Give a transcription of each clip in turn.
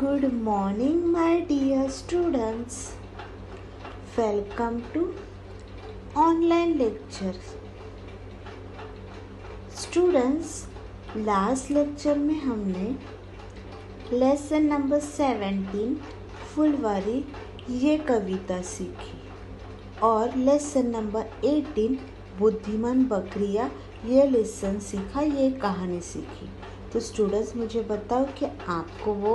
Good morning, my dear students. Welcome to online lectures. Students, last lecture में हमने lesson number 17 फुलवारी ये कविता सीखी और लेसन नंबर 18 बुद्धिमान बकरियाँ ये लेसन सीखा, ये कहानी सीखी। तो स्टूडेंट्स मुझे बताओ कि आपको वो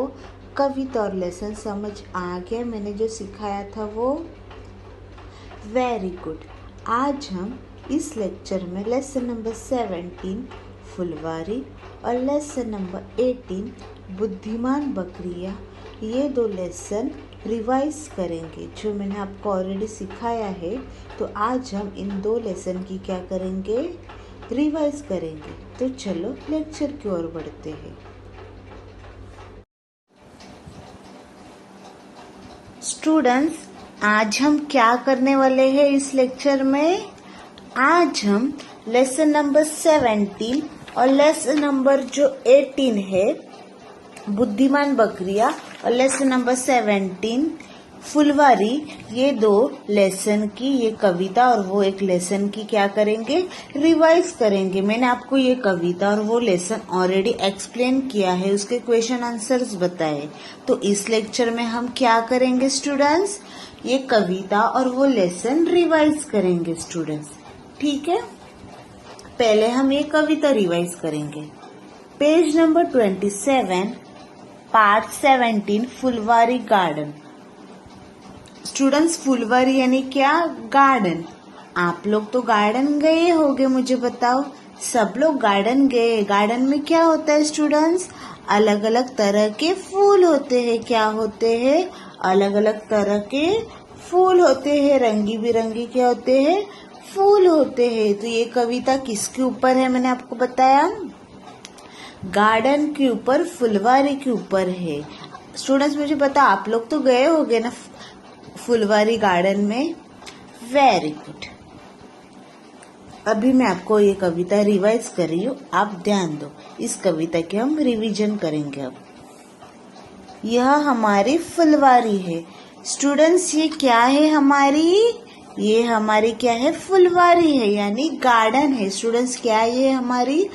कविता और लेसन समझ आ गया? मैंने जो सिखाया था वो वेरी गुड। आज हम इस लेक्चर में लेसन नंबर 17 फुलवारी और लेसन नंबर 18 बुद्धिमान बकरियाँ ये दो लेसन रिवाइज करेंगे जो मैंने आपको ऑलरेडी सिखाया है। तो आज हम इन दो लेसन की क्या करेंगे? रिवाइज करेंगे। तो चलो लेक्चर की ओर बढ़ते हैं। स्टूडेंट्स, आज हम क्या करने वाले हैं इस लेक्चर में? आज हम लेसन नंबर 17 और लेसन नंबर जो 18 है बुद्धिमान बकरियां और लेसन नंबर 17 फुलवारी ये दो लेसन की ये कविता और वो एक लेसन की क्या करेंगे? रिवाइज करेंगे। मैंने आपको ये कविता और वो लेसन ऑलरेडी एक्सप्लेन किया है, उसके क्वेश्चन आंसर्स बताए। तो इस लेक्चर में हम क्या करेंगे स्टूडेंट्स? ये कविता और वो लेसन रिवाइज करेंगे स्टूडेंट्स, ठीक है। पहले हम ये कविता रिवाइज करेंगे। पेज नंबर 27 पार्ट 17 फुलवारी गार्डन। स्टूडेंट्स, फुलवारी यानी क्या? गार्डन। आप लोग तो गार्डन गए होंगे, मुझे बताओ। सब लोग गार्डन गए। गार्डन में क्या होता है स्टूडेंट्स? अलग अलग तरह के फूल होते हैं। क्या होते हैं? अलग अलग तरह के फूल होते हैं, रंगी बिरंगी क्या होते हैं? फूल होते हैं। तो ये कविता किसके ऊपर है? मैंने आपको बताया गार्डन के ऊपर, फुलवारी के ऊपर है। स्टूडेंट्स मुझे पता आप लोग तो गए होंगे ना फुलवारी गार्डन में। Very good. अभी मैं आपको ये कविता रिवाइज कर रही हूँ, आप ध्यान दो। इस कविता के हम रिवीजन करेंगे अब। यह हमारी फुलवारी है। स्टूडेंट्स, ये क्या है हमारी? ये हमारी क्या है? फुलवारी है, यानी गार्डन है। स्टूडेंट्स, क्या ये हमारी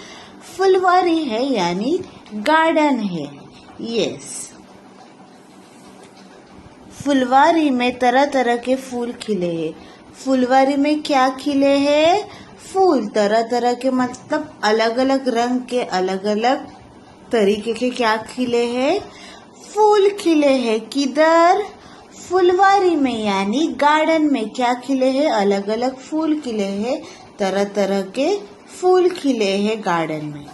फुलवारी है यानी गार्डन है। यस, फुलवारी में तरह तरह के फूल खिले हैं। फुलवारी में क्या खिले हैं? फूल। तरह तरह के मतलब अलग अलग रंग के, अलग अलग तरीके के क्या खिले हैं? फूल खिले हैं। किधर? फुलवारी में यानी गार्डन में क्या खिले हैं? अलग अलग फूल खिले हैं। तरह तरह के फूल खिले हैं गार्डन में।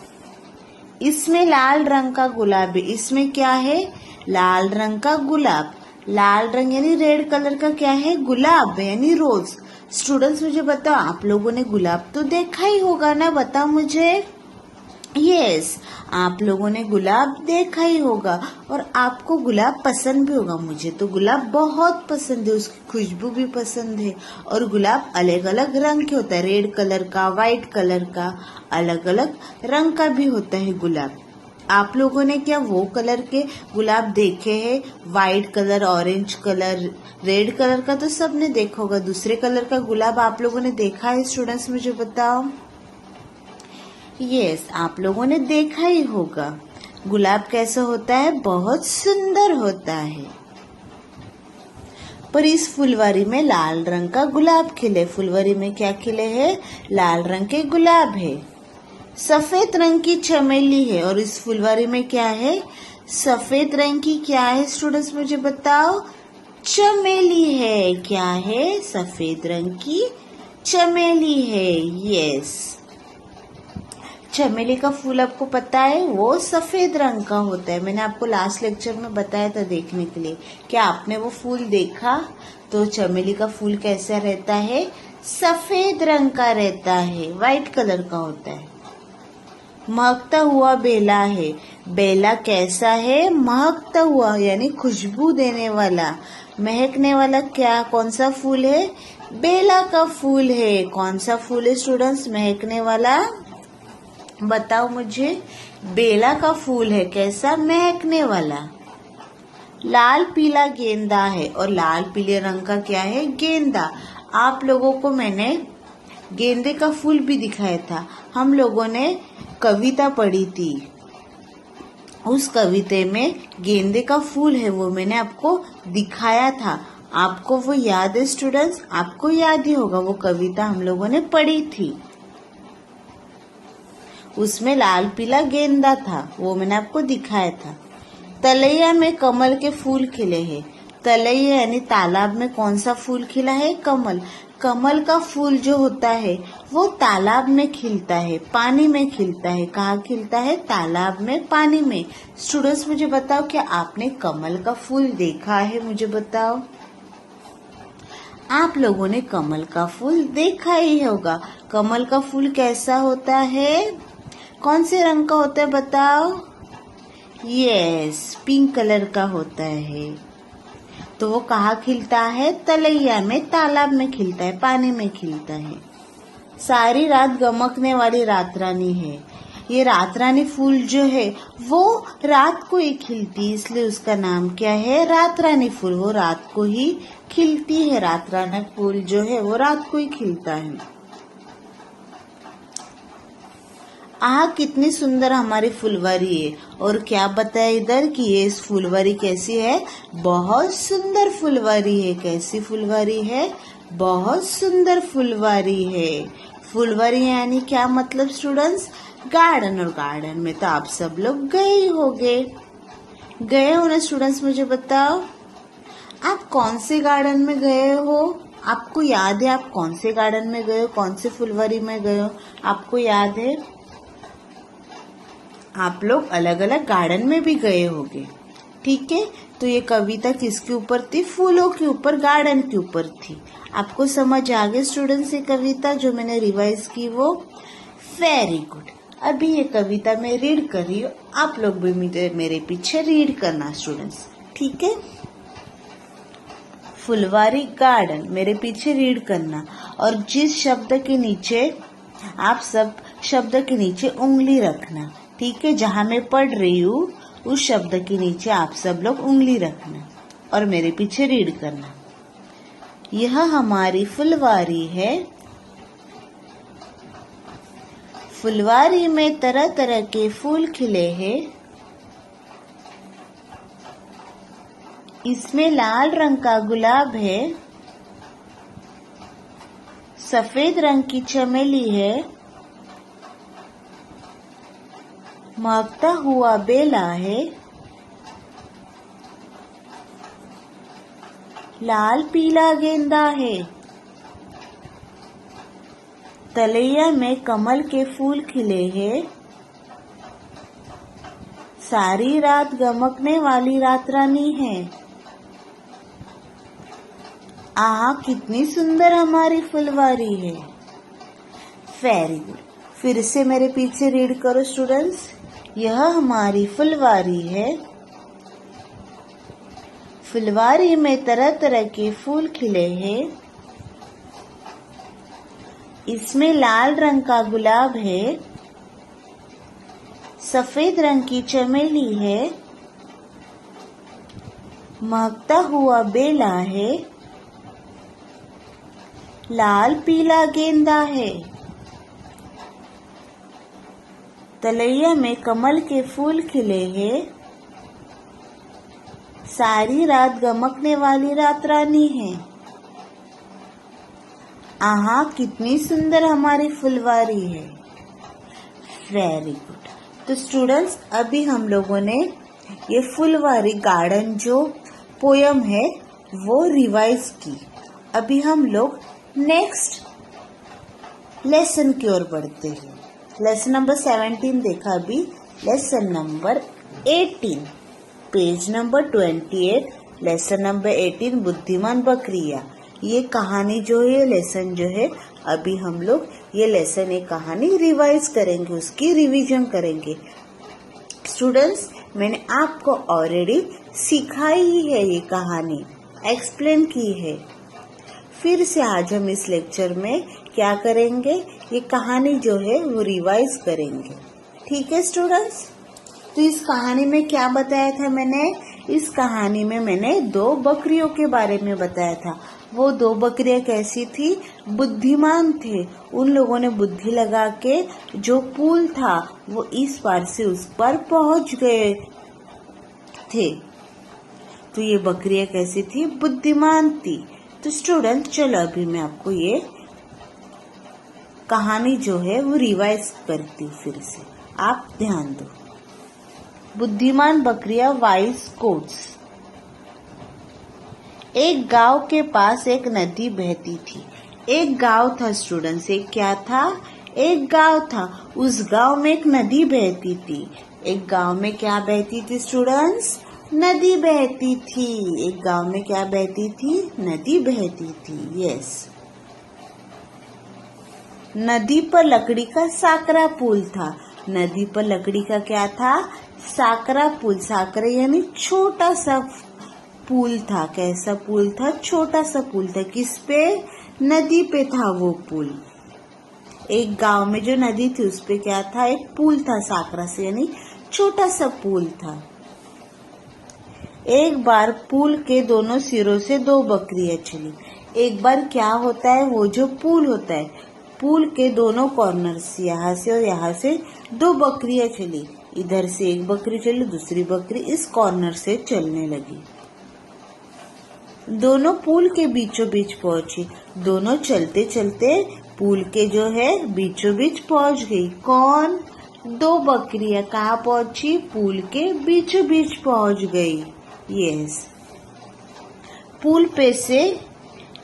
इसमें लाल रंग का गुलाब है। इसमें क्या है? लाल रंग का गुलाब। लाल रंग यानी रेड कलर का क्या है? गुलाब यानी रोज। स्टूडेंट्स मुझे बताओ, आप लोगों ने गुलाब तो देखा ही होगा ना? बताओ मुझे। यस, आप लोगों ने गुलाब देखा ही होगा और आपको गुलाब पसंद भी होगा। मुझे तो गुलाब बहुत पसंद है, उसकी खुशबू भी पसंद है। और गुलाब अलग अलग रंग के होता है, रेड कलर का, व्हाइट कलर का, अलग अलग रंग का भी होता है गुलाब। आप लोगों ने क्या वो कलर के गुलाब देखे हैं? White colour, orange colour, red colour का तो सबने देखा होगा। दूसरे कलर का गुलाब आप लोगों ने देखा है स्टूडेंट्स? मुझे बताओ। यस, आप लोगों ने देखा ही होगा। गुलाब कैसा होता है? बहुत सुंदर होता है। पर इस फुलवारी में लाल रंग का गुलाब खिले। फुलवारी में क्या खिले हैं? लाल रंग के गुलाब है। सफेद रंग की चमेली है और इस फुलवारी में क्या है? सफेद रंग की क्या है स्टूडेंट्स? मुझे बताओ। चमेली है। क्या है? सफेद रंग की चमेली है। यस, चमेली का फूल आपको पता है वो सफेद रंग का होता है। मैंने आपको लास्ट लेक्चर में बताया था देखने के लिए। क्या आपने वो फूल देखा? तो चमेली का फूल कैसा रहता है? सफेद रंग का रहता है, व्हाइट कलर का होता है। महकता हुआ बेला है। बेला कैसा है? महकता हुआ यानी खुशबू देने वाला, महकने वाला। क्या कौन सा फूल है? बेला का फूल है। कौन सा फूल है स्टूडेंट्स महकने वाला? बताओ मुझे। बेला का फूल है। कैसा? महकने वाला। लाल पीला गेंदा है और लाल पीले रंग का क्या है? गेंदा। आप लोगों को मैंने गेंदे का फूल भी दिखाया था। हम लोगों ने कविता पढ़ी थी, उस कविता में गेंदे का फूल है वो मैंने आपको दिखाया था। आपको वो याद है स्टूडेंट्स? आपको याद ही होगा, वो कविता हम लोगों ने पढ़ी थी। उसमें लाल पीला गेंदा था, वो मैंने आपको दिखाया था। तलैया में कमल के फूल खिले हैं। तलैया यानी तालाब में कौन सा फूल खिला है? कमल। कमल का फूल जो होता है वो तालाब में खिलता है, पानी में खिलता है। कहाँ खिलता है? तालाब में, पानी में। स्टूडेंट्स मुझे बताओ, क्या आपने कमल का फूल देखा है? मुझे बताओ। आप लोगों ने कमल का फूल देखा ही होगा। कमल का फूल कैसा होता है? कौन से रंग का होता है बताओ? यस, पिंक कलर का होता है। तो वो कहाँ खिलता है? तलैया में, तालाब में खिलता है, पानी में खिलता है। सारी रात गमकने वाली रात रानी है। ये रात रानी फूल जो है वो रात को ही खिलती है, इसलिए उसका नाम क्या है? रात रानी फूल। वो रात को ही खिलती है। रात रानी फूल जो है वो रात को ही खिलता है। आह, कितनी सुंदर हमारी फुलवारी है। और क्या बताया इधर कि ये इस फुलवारी कैसी है? बहुत सुंदर फुलवारी है। कैसी फुलवारी है? बहुत सुंदर फुलवारी है। फुलवारी यानी क्या मतलब स्टूडेंट्स? गार्डन। और गार्डन में तो आप सब लोग गए होंगे। गए हो ना स्टूडेंट्स? मुझे बताओ, आप कौन से गार्डन में गए हो? आपको याद है आप कौन से गार्डन में गए हो? कौन से फुलवारी में गए हो? आपको याद है? आप लोग अलग अलग गार्डन में भी गए होंगे, ठीक है। तो ये कविता किसके ऊपर थी? फूलों के ऊपर, गार्डन के ऊपर थी। आपको समझ आ गई स्टूडेंट्स ये कविता जो मैंने रिवाइज की वो? Very good. अभी ये कविता मैं रीड कर रही हूँ, आप लोग भी मेरे पीछे रीड करना स्टूडेंट्स, ठीक है। फुलवारी गार्डन, मेरे पीछे रीड करना। और जिस शब्द के नीचे, आप सब शब्द के नीचे उंगली रखना, ठीक है। जहां मैं पढ़ रही हूँ उस शब्द के नीचे आप सब लोग उंगली रखना और मेरे पीछे रीड करना। यह हमारी फुलवारी है। फुलवारी में तरह तरह के फूल खिले हैं। इसमें लाल रंग का गुलाब है, सफेद रंग की चमेली है, महकता हुआ बेला है, लाल पीला गेंदा है, तलैया में कमल के फूल खिले हैं, सारी रात गमकने वाली रात रानी है। आहा, कितनी सुंदर हमारी फुलवारी है। Very good. फिर से मेरे पीछे रीड करो स्टूडेंट्स। यह हमारी फुलवारी है। फुलवारी में तरह तरह के फूल खिले हैं। इसमें लाल रंग का गुलाब है, सफेद रंग की चमेली है, महकता हुआ बेला है, लाल पीला गेंदा है, तलैया में कमल के फूल खिले हैं, सारी रात गमकने वाली रात रानी है। आहा, कितनी सुंदर हमारी फुलवारी है। Very good. तो स्टूडेंट्स, अभी हम लोगों ने ये फुलवारी गार्डन जो पोयम है वो रिवाइज की। अभी हम लोग नेक्स्ट लेसन की ओर बढ़ते हैं। लेसन नंबर 17 देखा अभी। Lesson number 18, page number 28, lesson number 18, बुद्धिमान बकरिया। ये कहानी जो है, लेसन जो है, अभी हम लोग ये लेसन, एक कहानी रिवाइज करेंगे, उसकी रिवीजन करेंगे। स्टूडेंट्स, मैंने आपको ऑलरेडी सिखाई ही है, ये कहानी एक्सप्लेन की है। फिर से आज हम इस लेक्चर में क्या करेंगे? ये कहानी जो है वो रिवाइज करेंगे, ठीक है स्टूडेंट्स। तो इस कहानी में क्या बताया था मैंने? इस कहानी में मैंने 2 बकरियों के बारे में बताया था। वो 2 बकरियां कैसी थी? बुद्धिमान थे। उन लोगों ने बुद्धि लगा के जो पुल था वो इस पार से उस पार पहुंच गए थे। तो ये बकरियां कैसी थी? बुद्धिमान थी। तो स्टूडेंट चलो अभी मैं आपको ये कहानी जो है वो रिवाइज करती हूँ फिर से, आप ध्यान दो। बुद्धिमान बकरियां वाइज कोट्स। एक गांव के पास एक नदी बहती थी। एक गांव था स्टूडेंट्स, एक क्या था? एक गांव था। उस गांव में एक नदी बहती थी। एक गांव में क्या बहती थी स्टूडेंट्स? नदी बहती थी। एक गांव में क्या बहती थी? नदी बहती थी। यस। नदी पर लकड़ी का साकरा पुल था। नदी पर लकड़ी का क्या था? साकरा पुल। साकरा यानी छोटा सा पुल था। कैसा पुल था? छोटा सा पुल था। किस पे? नदी पे था वो पुल। एक गांव में जो नदी थी उस पे क्या था? एक पुल था साकरा से, यानी छोटा सा पुल था। एक बार पुल के दोनों सिरों से 2 बकरियां चली। एक बार क्या होता है? वो जो पुल होता है, पुल के दोनों कॉर्नर से, यहाँ से और यहाँ से 2 बकरियां चली। इधर से एक बकरी चली, दूसरी बकरी इस कॉर्नर से चलने लगी। दोनों पुल के बीचों बीच पहुंची। दोनों चलते चलते पुल के जो है बीचों बीच पहुंच गई। कौन? 2 बकरियां कहाँ पहुंची? पुल के बीचों बीच पहुंच गई। यस। पुल पे से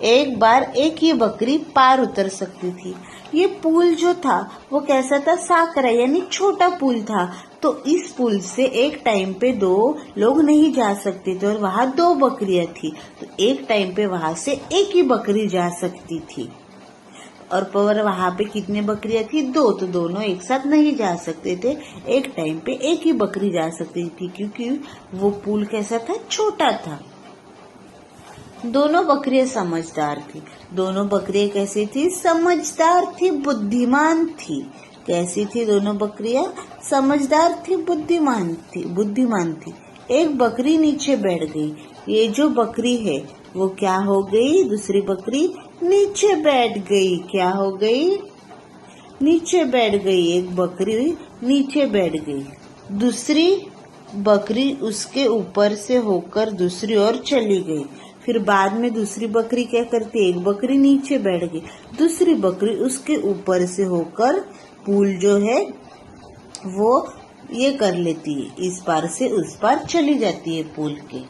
एक बार एक ही बकरी पार उतर सकती थी। ये पुल जो था वो कैसा था? साकरा यानी छोटा पुल था। तो इस पुल से एक टाइम पे 2 लोग नहीं जा सकते थे और वहाँ 2 बकरियां थी। तो एक टाइम पे वहां से एक ही बकरी जा सकती थी। और पर वहां पे कितने बकरियां थी? 2। तो दोनों एक साथ नहीं जा सकते थे। एक टाइम पे एक ही बकरी जा सकती थी क्योंकि वो पुल कैसा था? छोटा था। दोनों बकरियां समझदार थी। दोनों बकरियां कैसी थी? समझदार थी, बुद्धिमान थी। कैसी थी दोनों बकरियां? समझदार थी, बुद्धिमान थी। एक बकरी नीचे बैठ गई। ये जो बकरी है वो क्या हो गई? दूसरी बकरी नीचे बैठ गई। क्या हो गई? नीचे बैठ गई। एक बकरी नीचे बैठ गई। दूसरी बकरी उसके ऊपर से होकर दूसरी ओर चली गई। फिर बाद में दूसरी बकरी क्या करती? एक बकरी नीचे बैठ गई, दूसरी बकरी उसके ऊपर से होकर पुल जो है वो ये कर लेती है, इस पार से उस पार चली जाती है पुल के।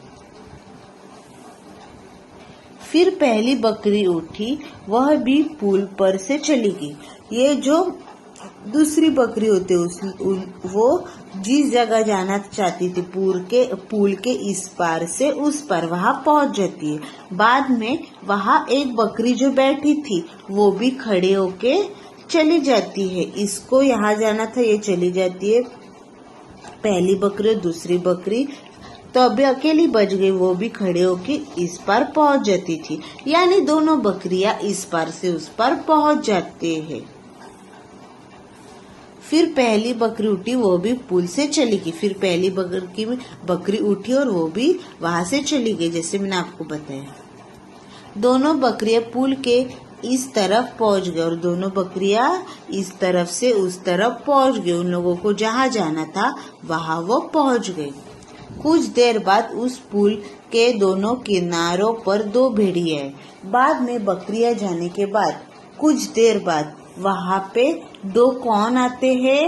फिर पहली बकरी उठी, वह भी पुल पर से चली गई। ये जो दूसरी बकरी होती है वो जिस जगह जाना चाहती थी पुल के इस पार से उस पार वहां पहुंच जाती है। बाद में वहां एक बकरी जो बैठी थी वो भी खड़े होके चली जाती है। इसको यहाँ जाना था, ये चली जाती है। पहली बकरी और दूसरी बकरी तो अभी अकेली बच गई, वो भी खड़े होके इस पार पहुंच जाती थी। यानी दोनों बकरियां इस पार से उस पार पहुंच जाते हैं। फिर पहली बकरी उठी, वो भी पुल से चली गई। फिर पहली बकरी उठी और वो भी वहां से चली गई, जैसे मैंने आपको बताया। दोनों बकरियां पुल के इस तरफ पहुंच गए और दोनों बकरियां इस तरफ से उस तरफ पहुंच गए। उन लोगों को जहां जाना था वहां वो पहुंच गए। कुछ देर बाद उस पुल के दोनों किनारों पर 2 भेड़िए आए। बाद में बकरियां जाने के बाद कुछ देर बाद वहां पे 2 कौन आते हैं?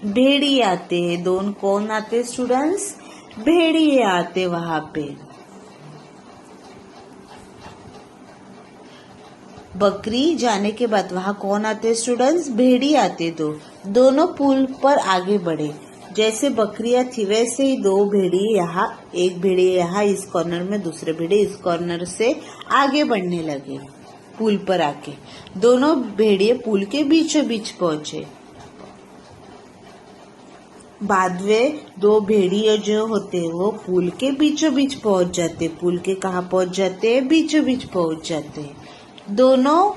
भेड़िए आते हैं। 2 कौन आते स्टूडेंट्स? भेड़िए आते वहां पे। बकरी जाने के बाद वहां कौन आते स्टूडेंट्स? भेड़िए आते। दोनों पुल पर आगे बढ़े। जैसे बकरियां थी वैसे ही 2 भेड़िए यहाँ, एक भेड़िए यहाँ इस कॉर्नर में, दूसरे भेड़िए इस कॉर्नर से आगे बढ़ने लगे। पुल पर आके दोनों भेड़िए पुल के बीचों बीच पहुंचे। बाद में 2 भेड़िए जो होते वो पुल के बीचों बीच पहुंच जाते। पुल के कहाँ पहुंच जाते हैं? बीचों बीच पहुंच जाते हैं। दोनों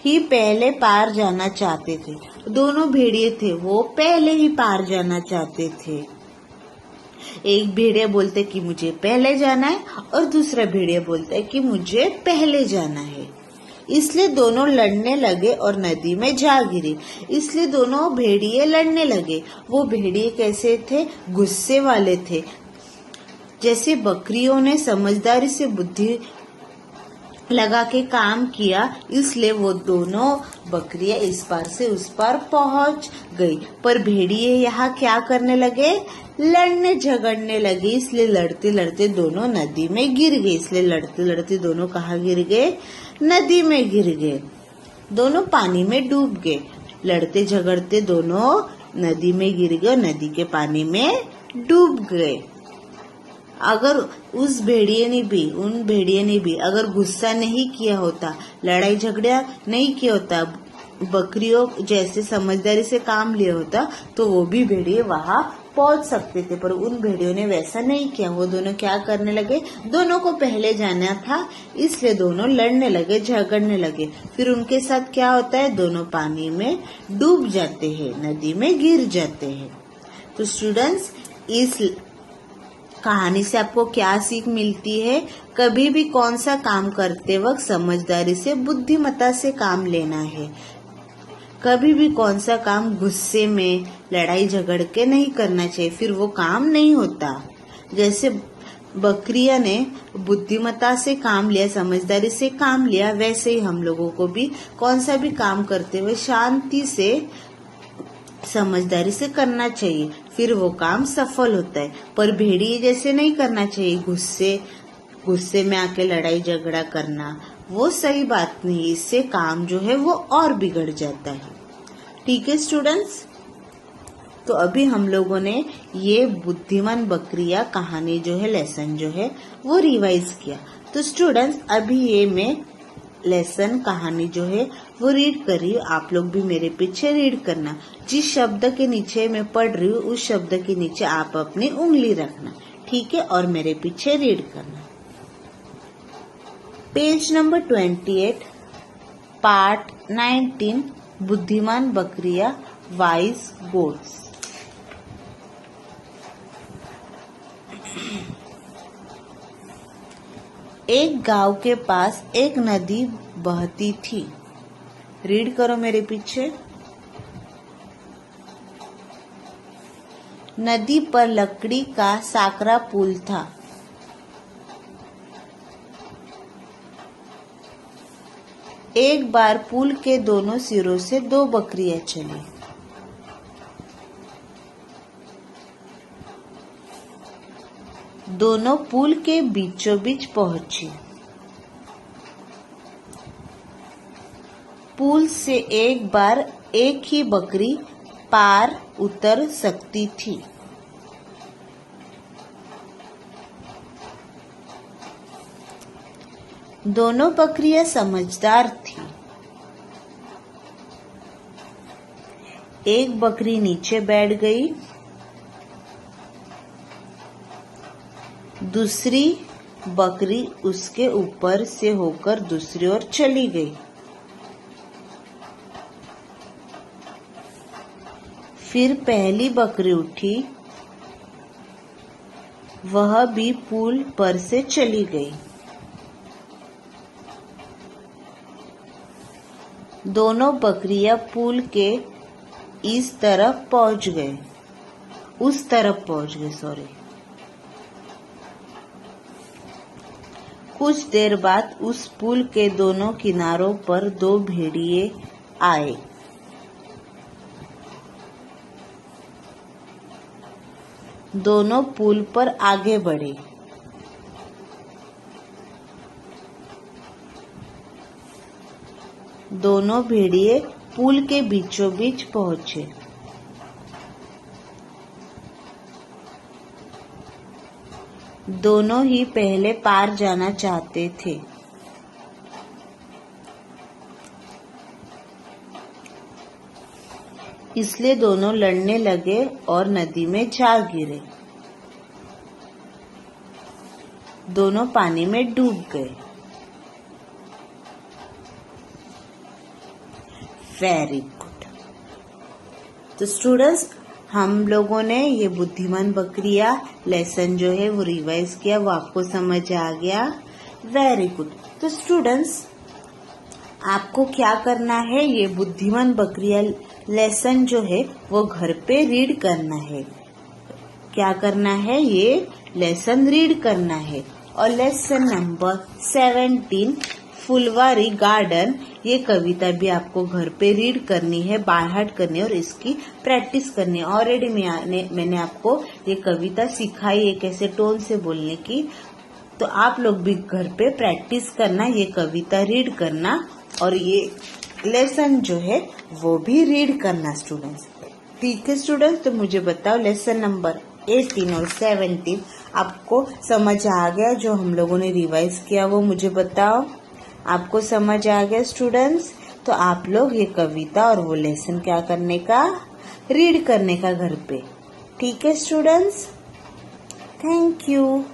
ही पहले पार जाना चाहते थे। दोनों भेड़िए थे वो पहले ही पार जाना चाहते थे। एक भेड़िया बोलता है कि मुझे पहले जाना है और दूसरा भेड़िया बोलता है कि मुझे पहले जाना है। इसलिए दोनों लड़ने लगे और नदी में जा गिरे। इसलिए दोनों भेड़िए लड़ने लगे। वो भेड़िए कैसे थे? गुस्से वाले थे। जैसे बकरियों ने समझदारी से बुद्धि लगा के काम किया, इसलिए वो दोनों बकरियां इस पार से उस पार पहुंच गई। पर भेड़िए यहाँ क्या करने लगे? लड़ने झगड़ने लगे। इसलिए लड़ते लड़ते दोनों नदी में गिर गए। इसलिए लड़ते लड़ते दोनों कहाँ गिर गए? नदी में गिर गए। दोनों पानी में डूब गए। लड़ते झगड़ते दोनों नदी में गिर गए, नदी के पानी में डूब गए। अगर उन भेड़िए ने भी अगर गुस्सा नहीं किया होता, लड़ाई झगड़ा नहीं किया होता, बकरियों जैसे समझदारी से काम लिया होता, तो वो भी भेड़िए वहां पहुंच सकते थे। पर उन भेड़ियों ने वैसा नहीं किया। वो दोनों क्या करने लगे? दोनों को पहले जाना था, इसलिए दोनों लड़ने लगे, झगड़ने लगे। फिर उनके साथ क्या होता है? दोनों पानी में डूब जाते हैं, नदी में गिर जाते हैं। तो स्टूडेंट्स, इस कहानी से आपको क्या सीख मिलती है? कभी भी कौन सा काम करते वक्त समझदारी से, बुद्धिमत्ता से काम लेना है। कभी भी कौन सा काम गुस्से में, लड़ाई झगड़ के नहीं करना चाहिए, फिर वो काम नहीं होता। जैसे बकरिया ने बुद्धिमत्ता से काम लिया, समझदारी से काम लिया, वैसे ही हम लोगों को भी कौन सा भी काम करते हुए शांति से, समझदारी से करना चाहिए, फिर वो काम सफल होता है। पर भेड़िए जैसे नहीं करना चाहिए, गुस्से में आके लड़ाई झगड़ा करना, वो सही बात नहीं। इससे काम जो है वो और बिगड़ जाता है। ठीक है स्टूडेंट्स, तो अभी हम लोगों ने ये बुद्धिमान बकरियां कहानी जो है, लेसन जो है वो रिवाइज किया। तो स्टूडेंट्स, अभी ये मैं लेसन कहानी जो है वो रीड कर रही हूँ। आप लोग भी मेरे पीछे रीड करना। जिस शब्द के नीचे मैं पढ़ रही हूँ, उस शब्द के नीचे आप अपनी उंगली रखना, ठीक है? और मेरे पीछे रीड करना। पेज नंबर 28, पार्ट 19, बुद्धिमान बकरियां, वाइज गोट्स। एक गांव के पास एक नदी बहती थी। रीड करो मेरे पीछे। नदी पर लकड़ी का साकरा पुल था। एक बार पुल के दोनों सिरों से दो बकरियां चली। दोनों पुल के बीचों बीच पहुंची। पुल से एक बार एक ही बकरी पार उतर सकती थी। दोनों बकरियां समझदार थी। एक बकरी नीचे बैठ गई, दूसरी बकरी उसके ऊपर से होकर दूसरी ओर चली गई। फिर पहली बकरी उठी, वह भी पुल पर से चली गई। दोनों बकरियां पुल के उस तरफ पहुंच गए। कुछ देर बाद उस पुल के दोनों किनारों पर दो भेड़िए आए। दोनों पुल पर आगे बढ़े। दोनों भेड़िए पुल के बीचों बीच पहुंचे। दोनों ही पहले पार जाना चाहते थे। इसलिए दोनों लड़ने लगे और नदी में जा गिरे। दोनों पानी में डूब गए। Very good. तो स्टूडेंट्स, हम लोगों ने ये बुद्धिमान बकरियां लेसन जो है वो रिवाइज किया, वो आपको समझ आ गया। Very good. तो स्टूडेंट्स, आपको क्या करना है, ये बुद्धिमान बकरियां लेसन जो है वो घर पे रीड करना है। क्या करना है, ये लेसन रीड करना है। और लेसन नंबर 17 फुलवारी गार्डन, ये कविता भी आपको घर पे रीड करनी है, बाय हार्ट करनी है और इसकी प्रैक्टिस करनी है। ऑलरेडी मैंने आपको ये कविता सिखाई है कैसे टोन से बोलने की, तो आप लोग भी घर पे प्रैक्टिस करना, ये कविता रीड करना और ये लेसन जो है वो भी रीड करना स्टूडेंट्स। ठीक है स्टूडेंट्स, तो मुझे बताओ लेसन नंबर 18 और 17 आपको समझ आ गया? जो हम लोगों ने रिवाइज किया वो मुझे बताओ। आपको समझ आ गया स्टूडेंट्स? तो आप लोग ये कविता और वो लेसन क्या करने का, रीड करने का घर पे। ठीक है स्टूडेंट्स, थैंक यू।